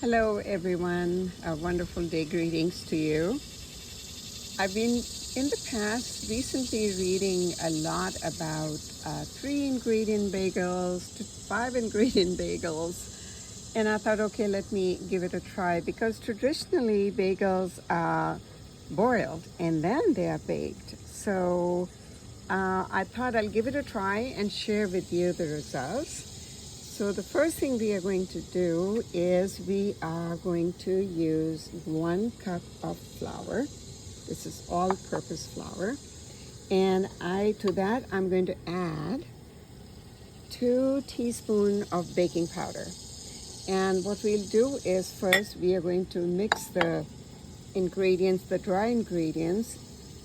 Hello, everyone. A wonderful day. Greetings to you. I've been in the past recently reading a lot about 3 ingredient bagels to 5 ingredient bagels. And I thought, okay, let me give it a try because traditionally bagels are boiled and then they are baked. So I thought I'll give it a try and share with you the results. So the first thing we are going to do is we are going to use 1 cup of flour. This is all-purpose flour. And to that I'm going to add 2 teaspoons of baking powder. And what we'll do is first we are going to mix the ingredients, the dry ingredients.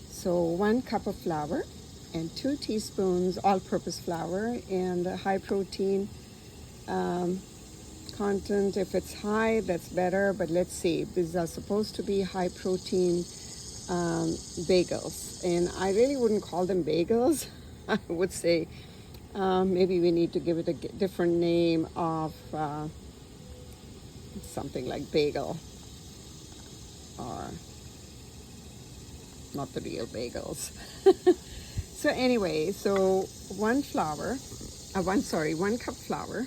So 1 cup of flour and 2 teaspoons all-purpose flour and high protein content. If it's high, that's better, but let's see. These are supposed to be high protein bagels, and I really wouldn't call them bagels. I would say maybe we need to give it a different name of something like bagel, or not the real bagels. So anyway, so 1 cup flour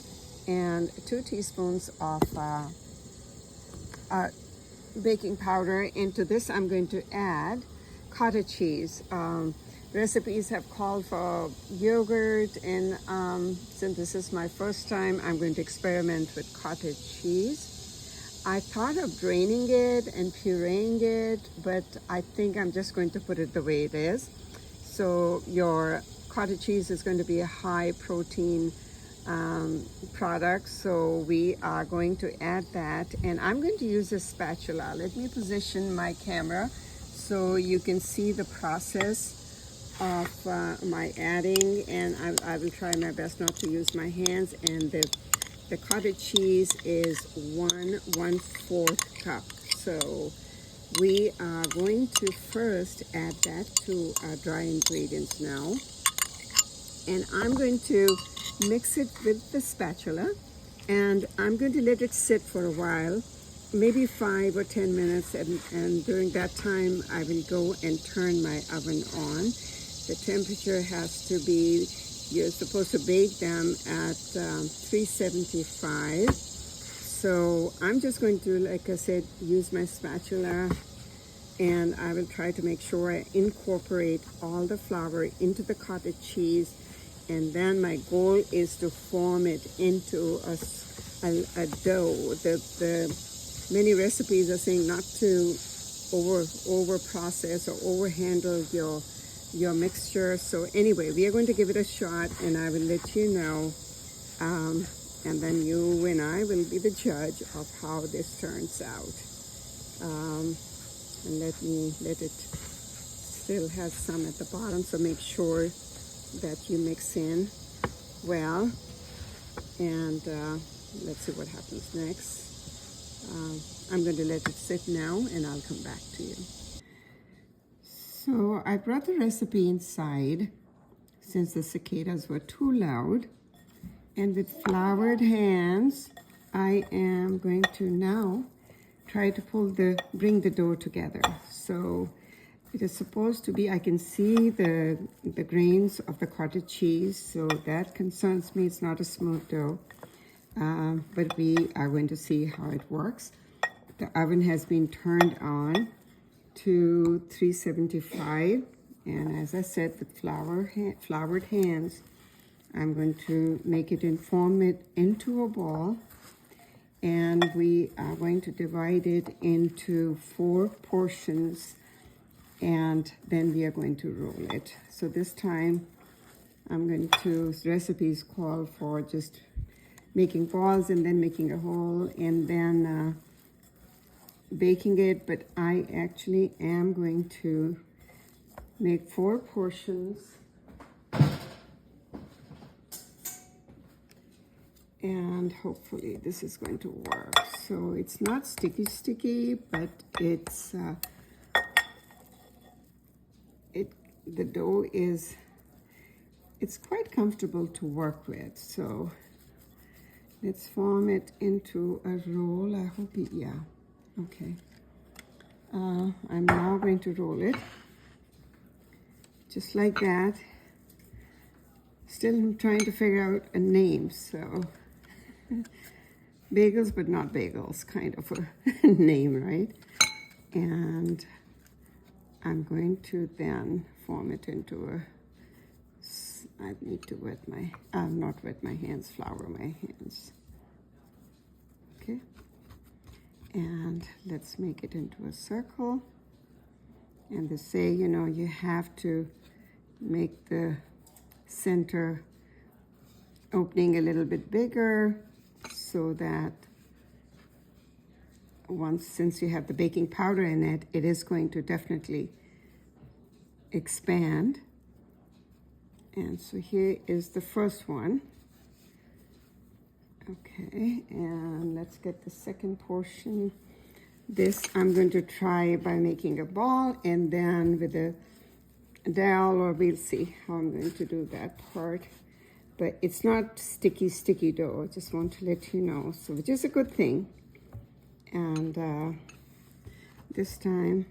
and 2 teaspoons of baking powder. Into this I'm going to add cottage cheese. Recipes have called for yogurt, and since this is my first time, I'm going to experiment with cottage cheese. I thought of draining it and pureeing it, but I think I'm just going to put it the way it is. So your cottage cheese is going to be a high protein product, so we are going to add that, and I'm going to use a spatula. Let me position my camera so you can see the process of my adding, and I will try my best not to use my hands. And the cottage cheese is 1/4 cup. So we are going to first add that to our dry ingredients now, and I'm going to mix it with the spatula, and I'm going to let it sit for a while, maybe 5 or 10 minutes, and during that time I will go and turn my oven on. The temperature has to be, you're supposed to bake them at 375. So I'm just going to, like I said, use my spatula, and I will try to make sure I incorporate all the flour into the cottage cheese, and then my goal is to form it into a dough. The many recipes are saying not to over process or over handle your mixture. So anyway, we are going to give it a shot, and I will let you know, and then you and I will be the judge of how this turns out. And let it still has some at the bottom, so make sure that you mix in well. And let's see what happens next. I'm going to let it sit now, and I'll come back to you. So I brought the recipe inside since the cicadas were too loud, and with floured hands I am going to now try to bring the dough together. So it is supposed to be, I can see the grains of the cottage cheese, so that concerns me. It's not a smooth dough, but we are going to see how it works. The oven has been turned on to 375, and as I said, with floured hands, I'm going to make it and form it into a ball, and we are going to divide it into 4 portions, and then we are going to roll it. So this time I'm going to, recipes call for just making balls and then making a hole and then baking it, but I actually am going to make 4 portions, and hopefully this is going to work. So it's not sticky, but it's the dough is, it's quite comfortable to work with. So Let's form it into a roll. I hope it, yeah, okay. I'm now going to roll it just like that. Still I'm trying to figure out a name, so bagels but not bagels, kind of a name, right? And I'm going to then form it into a, I need to wet my, not wet my hands, flour my hands. Okay, and let's make it into a circle. And they say, you know, you have to make the center opening a little bit bigger so that since you have the baking powder in it, it is going to definitely expand. And so here is the first one. Okay, and let's get the second portion. This I'm going to try by making a ball, and then with a dowel, or we'll see how I'm going to do that part. But it's not sticky dough, I just want to let you know, so which is a good thing. And this time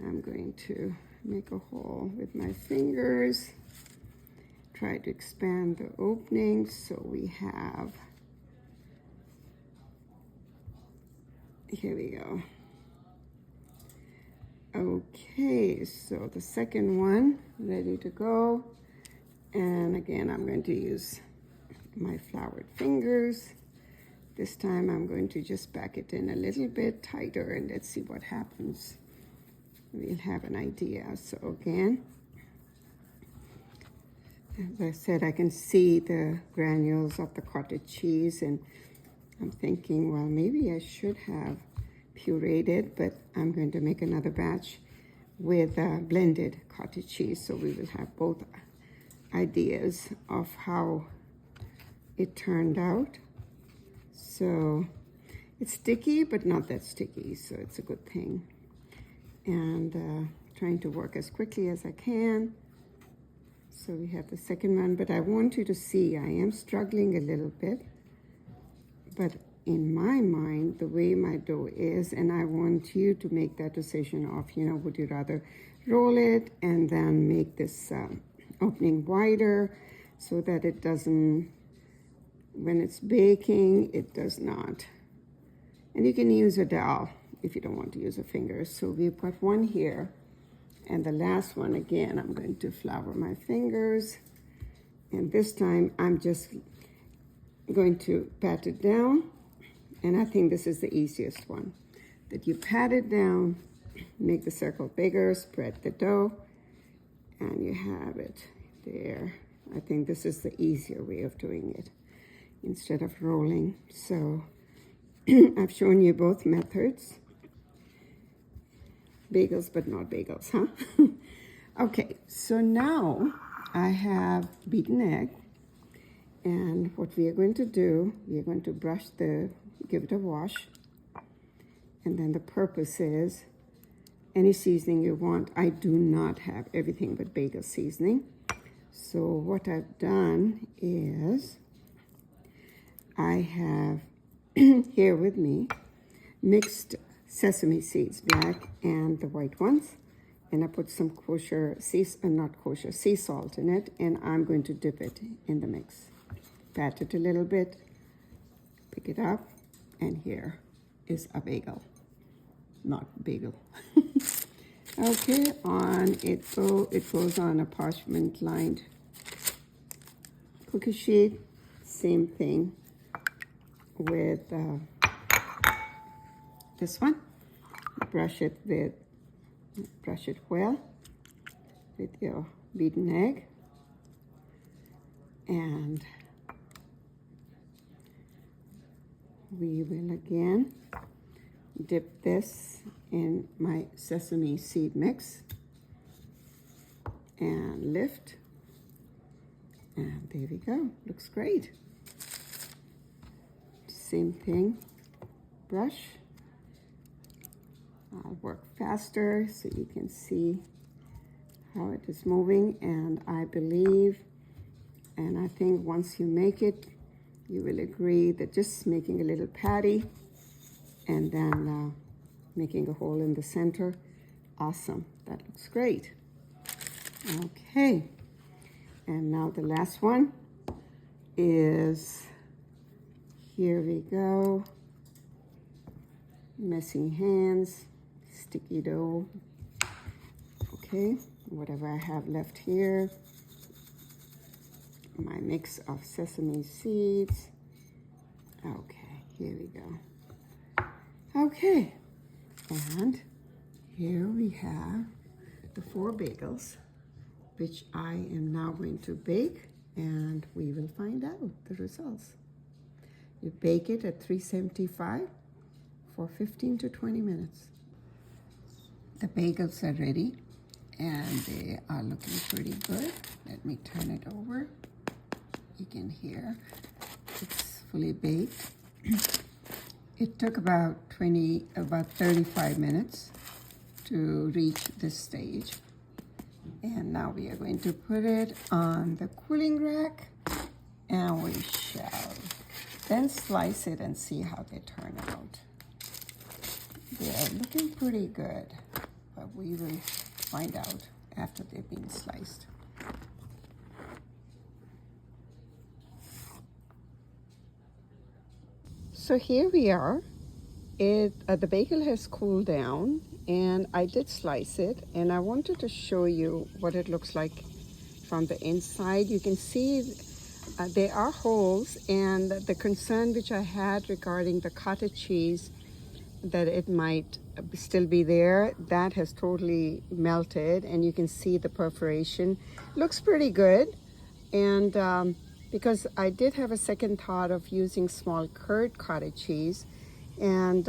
I'm going to make a hole with my fingers, try to expand the opening so we have, here we go. Okay, so the second one ready to go. And again, I'm going to use my floured fingers. This time I'm going to just back it in a little bit tighter, and let's see what happens. We'll have an idea. So again, as I said, I can see the granules of the cottage cheese, and I'm thinking, well, maybe I should have pureed it, but I'm going to make another batch with blended cottage cheese, so we will have both ideas of how it turned out. So it's sticky, but not that sticky, so it's a good thing. And trying to work as quickly as I can. So we have the second one, but I want you to see I am struggling a little bit, but in my mind, the way my dough is, and I want you to make that decision of, you know, would you rather roll it and then make this opening wider so that it doesn't, when it's baking, it does not. And you can use a dowel if you don't want to use a finger. So we've got one here, and the last one, again, I'm going to flour my fingers, and this time I'm just going to pat it down. And I think this is the easiest one, that you pat it down, make the circle bigger, spread the dough, and you have it there. I think this is the easier way of doing it instead of rolling. So I've shown you both methods. Bagels, but not bagels, huh? Okay, so now I have beaten egg. And what we are going to do, we are going to give it a wash. And then the purpose is any seasoning you want. I do not have everything but bagel seasoning. So what I've done is I have here with me mixed sesame seeds, black and the white ones. And I put some sea salt in it, and I'm going to dip it in the mix. Pat it a little bit, pick it up, and here is a bagel, not bagel. Okay, it goes on a parchment lined cookie sheet. Same thing with this one. Brush it well with your beaten egg, and we will again dip this in my sesame seed mix and lift, and there we go. Looks great. Same thing, brush. I'll work faster so you can see how it is moving, and I believe, and I think once you make it you will agree that just making a little patty and then making a hole in the center, awesome. That looks great. Okay, and now the last one is, here we go, messy hands, sticky dough. Okay, whatever I have left here, my mix of sesame seeds. Okay, here we go. Okay, and here we have the 4 bagels, which I am now going to bake, and we will find out the results. You bake it at 375 for 15 to 20 minutes. The bagels are ready, and they are looking pretty good. Let me turn it over. You can hear it's fully baked. It took about 35 minutes to reach this stage. And now we are going to put it on the cooling rack, and we shall then slice it and see how they turn out. They are looking pretty good, but we will find out after they've been sliced. So here we are. The bagel has cooled down, and I did slice it, and I wanted to show you what it looks like from the inside. You can see there are holes, and the concern which I had regarding the cottage cheese, that it might still be there, that has totally melted, and you can see the perforation. Looks pretty good. And because I did have a second thought of using small curd cottage cheese, and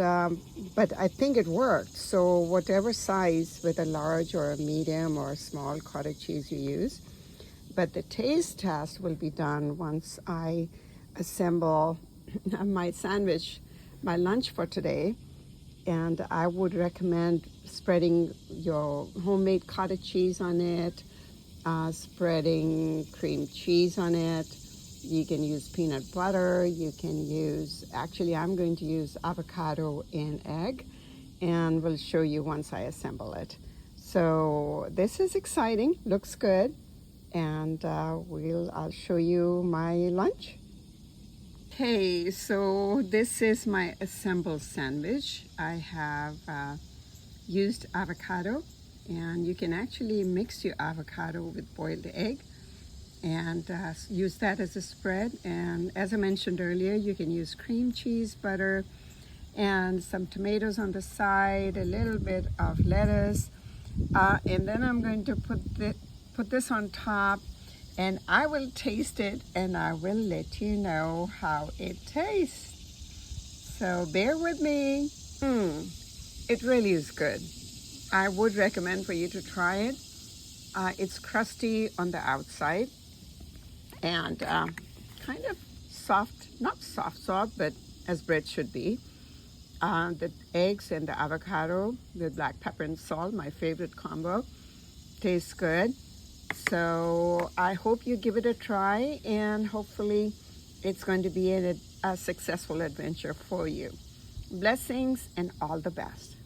but I think it worked. So whatever size, with a large or a medium or a small cottage cheese you use, but the taste test will be done once I assemble my sandwich, my lunch for today. And I would recommend spreading your homemade cottage cheese on it, spreading cream cheese on it. You can use peanut butter. You can use, actually I'm going to use avocado and egg, and will show you once I assemble it. So this is exciting, looks good, and I'll show you my lunch. Okay, so this is my assembled sandwich. I have used avocado, and you can actually mix your avocado with boiled egg and use that as a spread. And as I mentioned earlier, you can use cream cheese, butter, and some tomatoes on the side, a little bit of lettuce, and then I'm going to put this on top, and I will taste it, and I will let you know how it tastes. So bear with me. It really is good. I would recommend for you to try it. It's crusty on the outside, and kind of soft, not soft, but as bread should be. The eggs and the avocado with black pepper and salt, my favorite combo, tastes good. So I hope you give it a try, and hopefully it's going to be a successful adventure for you. Blessings and all the best.